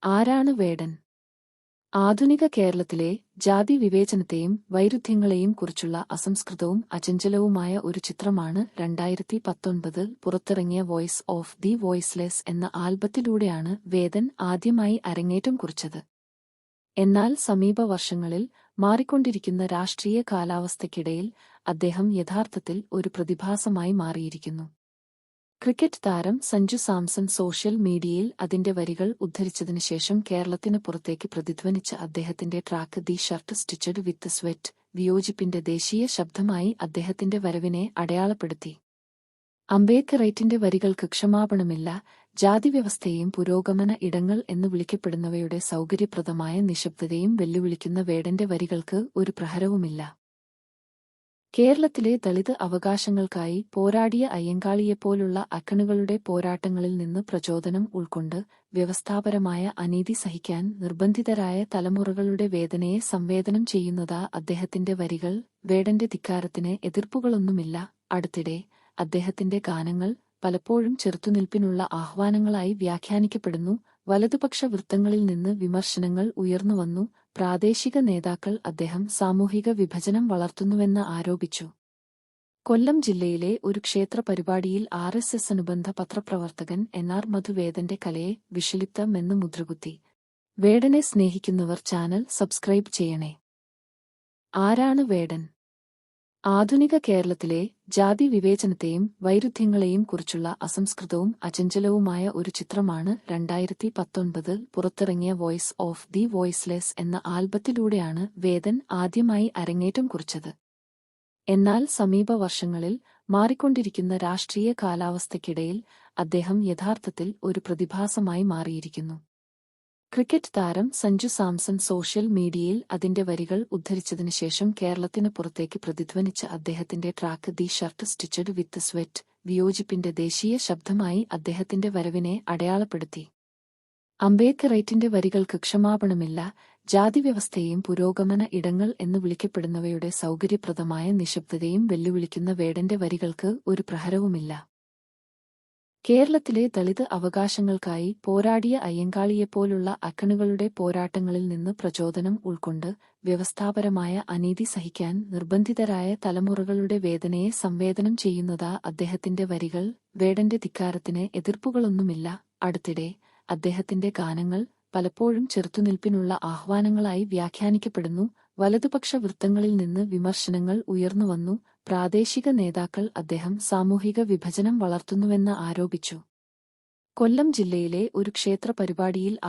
ആരാണ് വേടൻ? ആധുനിക കേരളത്തിലെ ജാതി വിവേചനത്തെയും വൈരുദ്ധ്യങ്ങളെയും കുറിച്ചുള്ള അസംസ്കൃതവും അചഞ്ചലവുമായ ഒരു ചിത്രമാണ് 2019 പുറത്തിറങ്ങിയ വോയിസ് ഓഫ് ദി വോയിസ്ലെസ് എന്ന ആൽബത്തിലൂടെയാണ് വേദൻ ആദ്യമായി അരങ്ങേറ്റം കുറിച്ചത്. എന്നാൽ സമീപ വർഷങ്ങളിൽ മാറിക്കൊണ്ടിരിക്കുന്ന രാഷ്ട്രീയ കാലാവസ്ഥയ്ക്കിടയിൽ അദ്ദേഹം യഥാർത്ഥത്തിൽ ഒരു പ്രതിഭാസമായി മാറിയിരിക്കുന്നു. ക്രിക്കറ്റ് താരം സഞ്ജു സാംസൺ സോഷ്യൽ മീഡിയയിൽ അതിന്റെ വരികൾ ഉദ്ധരിച്ചതിനുശേഷം കേരളത്തിന് പുറത്തേക്ക് പ്രതിധ്വനിച്ച അദ്ദേഹത്തിന്റെ track the shirt stitched with sweat വിയോജിപ്പിന്റെ ദേശീയ ശബ്ദമായി അദ്ദേഹത്തിന്റെ വരവിനെ അടയാളപ്പെടുത്തി. അംബേദ്കറൈറ്റിന്റെ വരികൾക്ക് ക്ഷമാപണമില്ല, ജാതിവ്യവസ്ഥയെയും പുരോഗമന ഇടങ്ങൾ എന്ന് വിളിക്കപ്പെടുന്നവയുടെ സൗകര്യപ്രദമായ നിശബ്ദതയും വെല്ലുവിളിക്കുന്ന വേടന്റെ വരികൾക്ക് ഒരു പ്രഹരവുമില്ല. കേരളത്തിലെ ദളിത് അവകാശങ്ങൾക്കായി പോരാടിയ അയ്യങ്കാളിയെപ്പോലുള്ള അക്കണുകളുടെ പോരാട്ടങ്ങളിൽ നിന്ന് പ്രചോദനം ഉൾക്കൊണ്ട് വ്യവസ്ഥാപരമായ അനീതി സഹിക്കാൻ നിർബന്ധിതരായ തലമുറകളുടെ വേദനയെ സംവേദനം ചെയ്യുന്നതാ അദ്ദേഹത്തിന്റെ വരികൾ. വേടന്റെ ധിക്കാരത്തിന് എതിർപ്പുകളൊന്നുമില്ല. അടുത്തിടെ അദ്ദേഹത്തിന്റെ ഗാനങ്ങൾ പലപ്പോഴും ചെറുത്തുനിൽപ്പിനുള്ള ആഹ്വാനങ്ങളായി വ്യാഖ്യാനിക്കപ്പെടുന്നു. വലതുപക്ഷ വൃത്തങ്ങളിൽ നിന്ന് വിമർശനങ്ങൾ ഉയർന്നുവന്നു. പ്രാദേശിക നേതാക്കൾ അദ്ദേഹം സാമൂഹിക വിഭജനം വളർത്തുന്നുവെന്ന് ആരോപിച്ചു. കൊല്ലം ജില്ലയിലെ ഒരു ക്ഷേത്ര പരിപാടിയിൽ RSS അനുബന്ധ പത്രപ്രവർത്തകൻ NR മധു വേദന്റെ കലയെ വിഷലിപ്തമെന്ന് മുദ്രകുത്തി. വേടനെ സ്നേഹിക്കുന്നവർ ചാനൽ സബ്സ്ക്രൈബ് ചെയ്യണേ. ആരാണ് വേടൻ? ആധുനിക കേരളത്തിലെ ജാതി വിവേചനത്തെയും വൈരുദ്ധ്യങ്ങളെയും കുറിച്ചുള്ള അസംസ്കൃതവും അചഞ്ചലവുമായ ഒരു ചിത്രമാണ് 2019 പുറത്തിറങ്ങിയ വോയിസ് ഓഫ് ദി വോയിസ്ലെസ് എന്ന ആൽബത്തിലൂടെയാണ് വേദൻ ആദ്യമായി അരങ്ങേറ്റം കുറിച്ചത്. എന്നാൽ സമീപ വർഷങ്ങളിൽ മാറിക്കൊണ്ടിരിക്കുന്ന രാഷ്ട്രീയ കാലാവസ്ഥയ്ക്കിടയിൽ അദ്ദേഹം യഥാർത്ഥത്തിൽ ഒരു പ്രതിഭാസമായി മാറിയിരിക്കുന്നു. ക്രിക്കറ്റ് താരം സഞ്ജു സാംസൺ സോഷ്യൽ മീഡിയയിൽ അതിന്റെ വരികൾ ഉദ്ധരിച്ചതിനുശേഷം കേരളത്തിന് പുറത്തേക്ക് പ്രതിധ്വനിച്ച അദ്ദേഹത്തിന്റെ track the shirt stitched with sweat വിയോജിപ്പിന്റെ ദേശീയ ശബ്ദമായി അദ്ദേഹത്തിന്റെ വരവിനെ അടയാളപ്പെടുത്തി. അംബേദ്കറൈറ്റിന്റെ വരികൾക്ക് ക്ഷമാപണമില്ല, ജാതിവ്യവസ്ഥയെയും പുരോഗമന ഇടങ്ങൾ എന്ന് വിളിക്കപ്പെടുന്നവയുടെ സൗകര്യപ്രദമായ നിശബ്ദതയും വെല്ലുവിളിക്കുന്ന വേടന്റെ വരികൾക്ക് ഒരു പ്രഹരവുമില്ല. കേരളത്തിലെ ദളിത് അവകാശങ്ങൾക്കായി പോരാടിയ അയ്യങ്കാളിയെപ്പോലുള്ള അക്കണുകളുടെ പോരാട്ടങ്ങളിൽ നിന്ന് പ്രചോദനം ഉൾക്കൊണ്ട് വ്യവസ്ഥാപരമായ അനീതി സഹിക്കാൻ നിർബന്ധിതരായ തലമുറകളുടെ വേദനയെ സംവേദനം ചെയ്യുന്നതാ അദ്ദേഹത്തിന്റെ വരികൾ. വേടന്റെ ധിക്കാരത്തിന് എതിർപ്പുകളൊന്നുമില്ല. അടുത്തിടെ അദ്ദേഹത്തിന്റെ ഗാനങ്ങൾ പലപ്പോഴും ചെറുത്തുനിൽപ്പിനുള്ള ആഹ്വാനങ്ങളായി വ്യാഖ്യാനിക്കപ്പെടുന്നു. വലതുപക്ഷ വൃത്തങ്ങളിൽ നിന്ന് വിമർശനങ്ങൾ ഉയർന്നുവന്നു. പ്രാദേശിക നേതാക്കൾ അദ്ദേഹം സാമൂഹിക വിഭജനം വളർത്തുന്നുവെന്ന് ആരോപിച്ചു. കൊല്ലം ജില്ലയിലെ ഒരു ക്ഷേത്ര പരിപാടിയിൽ